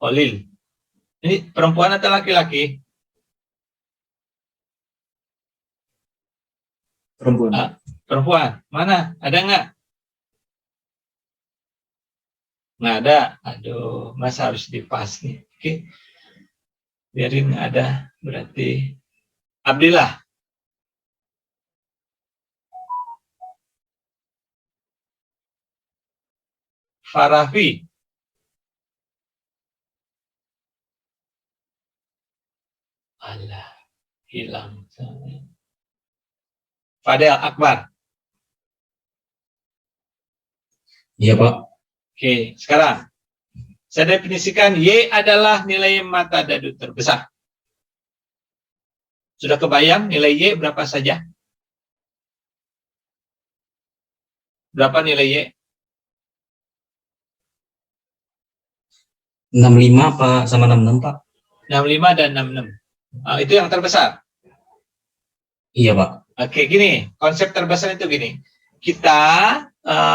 Holil. Ini perempuan atau laki-laki? Perempuan. Perempuan. Mana? Ada nggak? Nggak ada. Aduh, masa harus dipas nih. Oke. Biarin ada. Berarti Abdillah. Farafi. Alah, hilang. Fadel Akbar. Iya Pak. Oke, sekarang saya definisikan Y adalah nilai mata dadu terbesar. Sudah kebayang nilai Y berapa saja? Berapa nilai Y? 65 Pak sama 66 Pak. 65 dan 66. Itu yang terbesar. Iya Pak. Oke, gini. Konsep terbesar itu gini. Kita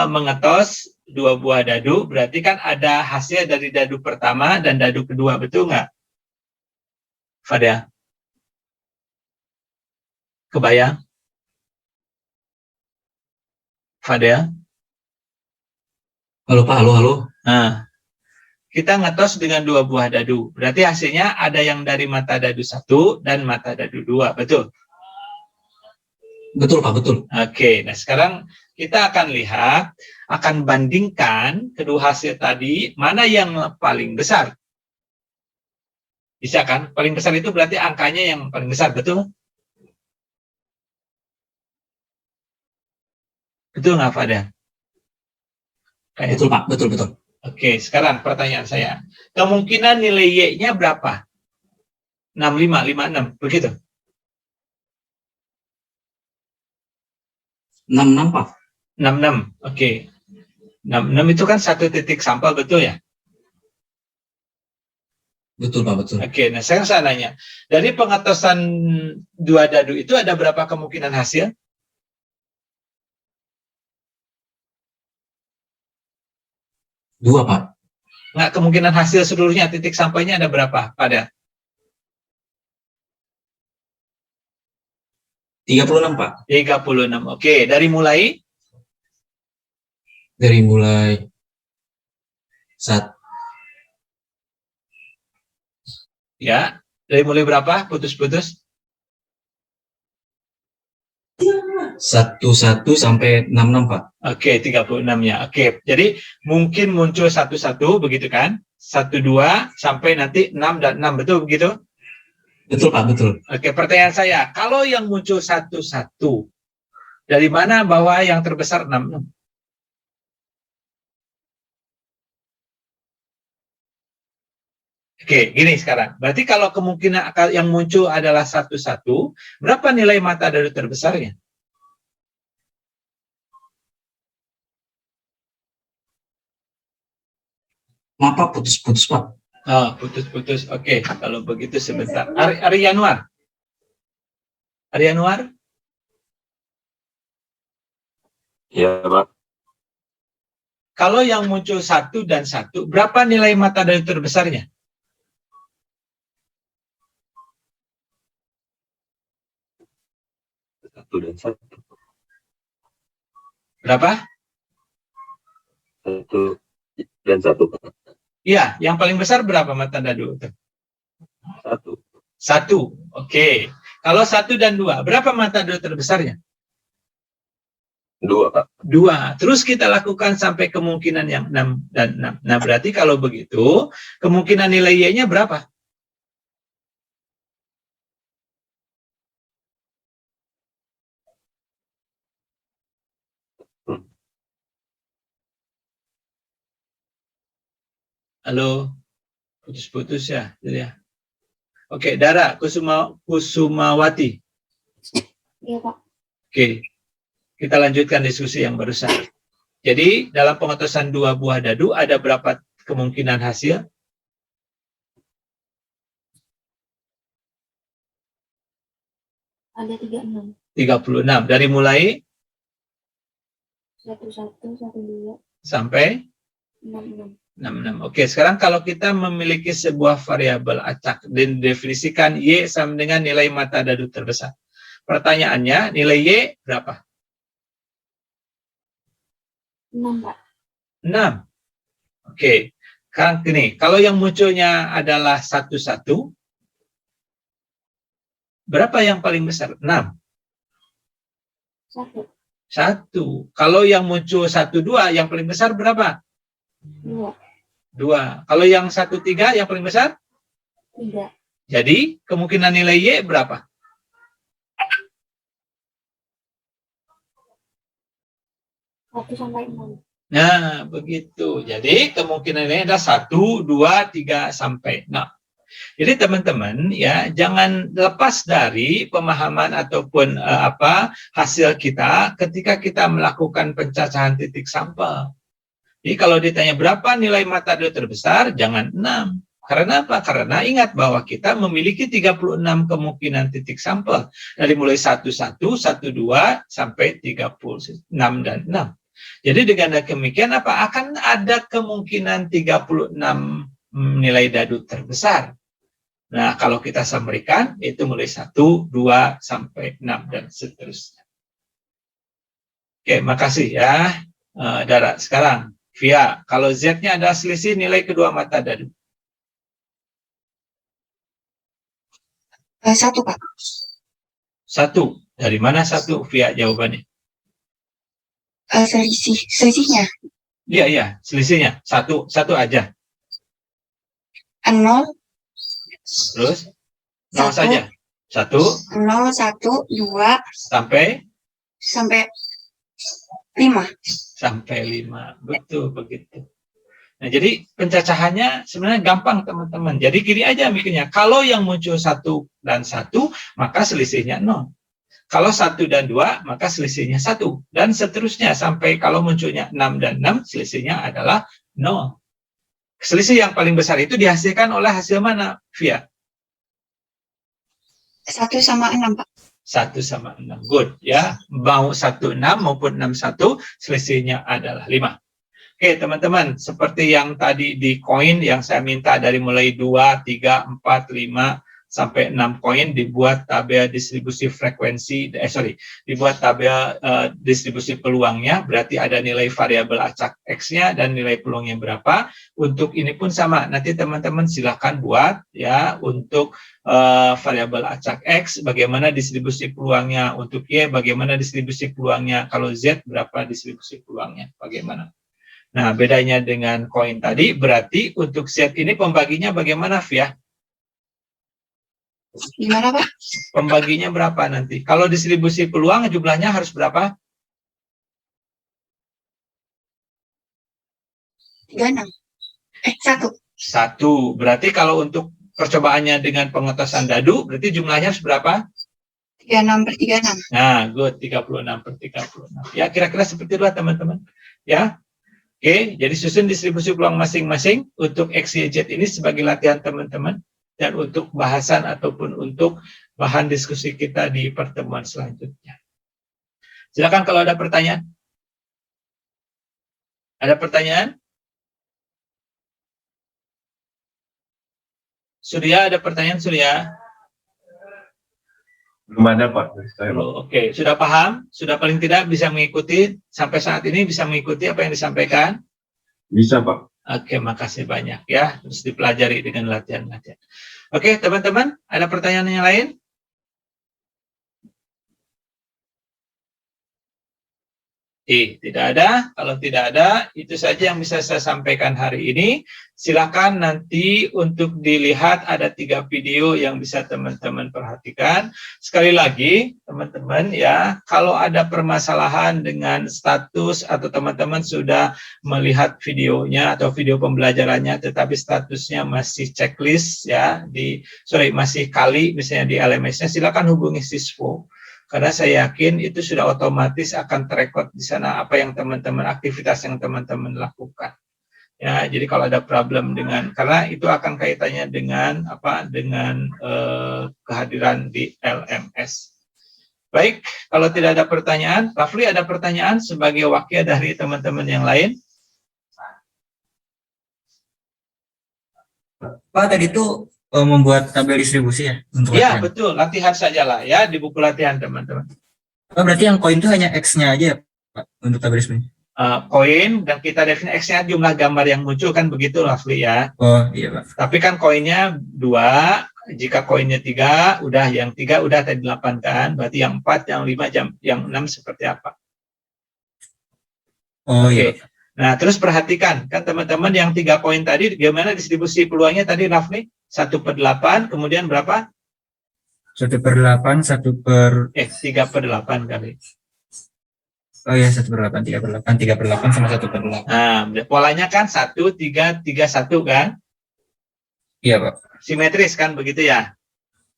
mengetos 2 buah dadu, berarti kan ada hasil dari dadu pertama dan dadu kedua, betul nggak? Fadel? Kebayang? Fadel? Halo Pak, halo. Nah, kita ngetos dengan 2 buah dadu. Berarti hasilnya ada yang dari mata dadu 1 dan mata dadu 2, betul? Betul Pak, betul. Oke, nah sekarang kita akan lihat, akan bandingkan kedua hasil tadi, mana yang paling besar. Bisa kan? Paling besar itu berarti angkanya yang paling besar, betul? Betul nggak, Fadel? Betul Pak, betul. Oke, sekarang pertanyaan saya. Kemungkinan nilai Y-nya berapa? 65, 56, begitu? 66 Pak. 66, oke. 66 itu kan satu titik sampel, betul ya? Betul Pak, betul. Oke, nah saya nanya. Dari pengetosan 2 dadu itu ada berapa kemungkinan hasil? 2 Pak. Nggak, kemungkinan hasil seluruhnya titik sampainya ada berapa? Pada 36 Pak. 36. Oke, dari mulai Dari mulai ya, dari mulai berapa? Putus-putus. 11 sampai 66 Pak. Oke, 36-nya. Oke, jadi mungkin muncul satu-satu begitu kan? 1, 2 sampai nanti 6 dan 6, betul begitu? Betul Pak, betul. Oke, pertanyaan saya, kalau yang muncul satu-satu, dari mana bahwa yang terbesar 6? Oke, gini sekarang. Berarti kalau kemungkinan yang muncul adalah satu-satu, berapa nilai mata dari terbesarnya? Kenapa putus-putus Pak? Oh, putus-putus. Oke, kalau begitu sebentar. Ari Yanuar. Ari Yanuar? Ya, Pak. Kalau yang muncul 1 dan 1, berapa nilai mata dari terbesarnya? Satu dan satu. Berapa? 1 dan 1, Pak. Iya, yang paling besar berapa mata dadu? 1. 1. Oke. Kalau 1 dan 2, berapa mata dadu terbesarnya? 2, Pak. 2. Terus kita lakukan sampai kemungkinan yang 6 dan 6. Nah, berarti kalau begitu, kemungkinan nilai Y-nya berapa? Halo? Putus-putus ya? Jadi ya. Oke, Dara Kusumawati. Iya, Pak. Oke, kita lanjutkan diskusi yang barusan. Jadi, dalam pengetesan 2 buah dadu, ada berapa kemungkinan hasil? Ada 36. 36. Dari mulai 11, 12, sampai 66. 66. Oke, sekarang kalau kita memiliki sebuah variabel acak dan definisikan Y sama dengan nilai mata dadu terbesar. Pertanyaannya, nilai Y berapa? 6, Pak. 6. Oke. Sekarang gini, kalau yang munculnya adalah 1-1, berapa yang paling besar? 6. 1, 1. Kalau yang muncul 1-2, yang paling besar berapa? 2, 2. Kalau yang 1-3, yang paling besar? 3, Jadi, kemungkinan nilai Y berapa? 1 sampai 6. Nah, begitu. Jadi, kemungkinan nilai adalah 1, 2, 3, sampai 6. Jadi, teman-teman, ya, jangan lepas dari pemahaman ataupun hasil kita ketika kita melakukan pencacahan titik sampel. Jadi, kalau ditanya berapa nilai mata dadu terbesar, jangan 6. Karena apa? Karena ingat bahwa kita memiliki 36 kemungkinan titik sampel. Dari mulai 11, 12, sampai 36 dan 6. Jadi dengan demikian apa? Akan ada kemungkinan 36 nilai dadu terbesar. Nah, kalau kita summary-kan, itu mulai 1, 2, sampai 6, dan seterusnya. Oke, makasih ya, Dara. Sekarang, Via, kalau Z-nya adalah selisih nilai kedua mata dadu. 1, Pak. 1. Dari mana 1, Via, jawabannya? Selisihnya. Iya, selisihnya. Satu aja. 0, Terus, 0 1, saja. 1, 0, 1, 2, sampai? sampai 5. Sampai 5. Betul, begitu. Nah, jadi pencacahannya sebenarnya gampang, teman-teman. Jadi gini aja mikirnya. Kalau yang muncul 1 dan 1, maka selisihnya 0. Kalau 1 dan 2, maka selisihnya 1. Dan seterusnya sampai kalau munculnya 6 dan 6, selisihnya adalah 0. Selisih yang paling besar itu dihasilkan oleh hasil mana, Via? 1 sama 6, Pak. 1 sama 6. Good, ya. Mau 1, 6 maupun 6, 1, selisihnya adalah 5. Oke, teman-teman, seperti yang tadi di koin yang saya minta dari mulai 2, 3, 4, 5, sampai 6 koin dibuat tabel distribusi frekuensi, dibuat tabel distribusi peluangnya, berarti ada nilai variabel acak X-nya dan nilai peluangnya berapa. Untuk ini pun sama, nanti teman-teman silahkan buat ya untuk variabel acak X, bagaimana distribusi peluangnya, untuk Y, bagaimana distribusi peluangnya, kalau Z, berapa distribusi peluangnya, bagaimana. Nah, bedanya dengan koin tadi, berarti untuk Z ini pembaginya bagaimana, Via? Gimana, Pak? Pembaginya berapa nanti? Kalau distribusi peluang jumlahnya harus berapa? 36. 1. 1. Berarti kalau untuk percobaannya dengan pengetasan dadu, berarti jumlahnya harus berapa? 36/36. Nah, good. 36/36. Ya, kira-kira seperti itulah teman-teman. Ya. Oke, jadi susun distribusi peluang masing-masing untuk X, Y, Z ini sebagai latihan teman-teman. Dan untuk bahasan ataupun untuk bahan diskusi kita di pertemuan selanjutnya. Silakan kalau ada pertanyaan. Ada pertanyaan? Surya, ada pertanyaan Surya? Belum ada Pak. Dari saya, Pak. Oke, sudah paham? Sudah paling tidak bisa mengikuti, sampai saat ini bisa mengikuti apa yang disampaikan? Bisa Pak. Oke, makasih banyak ya. Terus dipelajari dengan latihan-latihan. Oke, teman-teman, ada pertanyaan yang lain? Tidak ada. Kalau tidak ada, itu saja yang bisa saya sampaikan hari ini. Silakan nanti untuk dilihat ada 3 video yang bisa teman-teman perhatikan. Sekali lagi, teman-teman ya, kalau ada permasalahan dengan status atau teman-teman sudah melihat videonya atau video pembelajarannya, tetapi statusnya masih checklist ya, masih kali misalnya di LMS-nya, silakan hubungi Siswo. Karena saya yakin itu sudah otomatis akan terekod di sana apa yang teman-teman, aktivitas yang teman-teman lakukan. Ya, jadi kalau ada problem karena itu akan kaitannya dengan kehadiran di LMS. Baik, kalau tidak ada pertanyaan, Rafli ada pertanyaan sebagai wakil dari teman-teman yang lain? Pak, tadi itu membuat tabel distribusi ya? Untuk Ya, latihan? betul. Latihan sajalah ya di buku latihan teman-teman. Berarti yang koin itu hanya X-nya aja ya, Pak, untuk tabel distribusi? Koin, dan kita definisi X-nya jumlah gambar yang muncul kan begitu, Rafli ya. Oh iya Pak. Tapi kan koinnya 2, jika koinnya 3, udah yang 3 udah tadi 8 kan, berarti yang 4, yang 5, yang 6 seperti apa? Oh iya. Oke. Nah, terus perhatikan, kan teman-teman yang 3 koin tadi, gimana distribusi peluangnya tadi, Rafli? 1/8, kemudian berapa? 1/8, 3/8 kali. Oh iya, 1/8, 3/8, 3/8 sama 1/8. Nah, polanya kan 1, 3, 3, 1 kan? Iya Pak. Simetris kan begitu ya?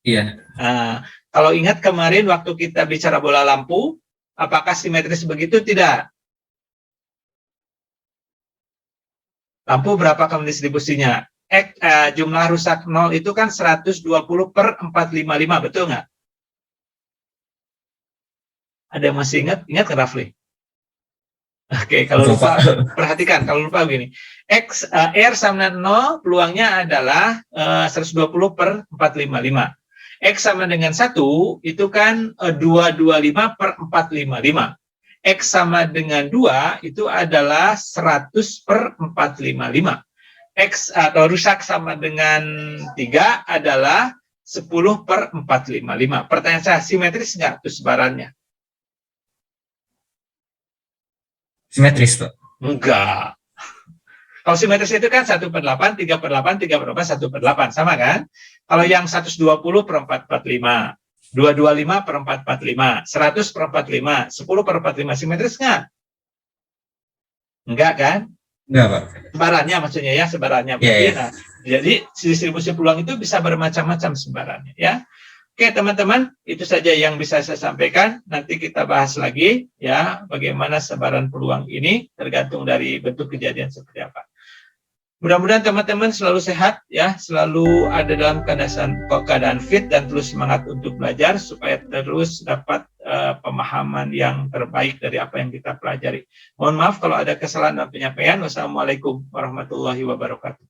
Iya. Nah, kalau ingat kemarin waktu kita bicara bola lampu, apakah simetris begitu? Tidak. Lampu berapa kamu distribusinya? Jumlah rusak 0 itu kan 120/455, betul nggak? Ada yang masih ingat? Ingat kan, Rafli? Oke, kalau lupa, perhatikan. Kalau lupa begini. R sama 0, peluangnya adalah 120/455. X sama dengan 1, itu kan 225/455. X sama dengan 2, itu adalah 100/455. X atau rusak sama dengan 3 adalah 10/455. Pertanyaan saya, simetris nggak tuh sebarannya? Simetris Pak. Enggak. Kalau simetris itu kan 1/8, 3/8, 3/8, 1/8. Sama kan? Kalau yang 120/445, 225/445, 100/445, 10/445, simetris nggak? Enggak kan? Enggak Pak. Sebarannya maksudnya ya, sebarannya. Yeah. Nah, jadi distribusi peluang itu bisa bermacam-macam sebarannya ya. Oke teman-teman, itu saja yang bisa saya sampaikan. Nanti kita bahas lagi ya, bagaimana sebaran peluang ini tergantung dari bentuk kejadian seperti apa. Mudah-mudahan teman-teman selalu sehat ya, selalu ada dalam keadaan fit dan terus semangat untuk belajar supaya terus dapat pemahaman yang terbaik dari apa yang kita pelajari. Mohon maaf kalau ada kesalahan dan penyampaian. Wassalamualaikum warahmatullahi wabarakatuh.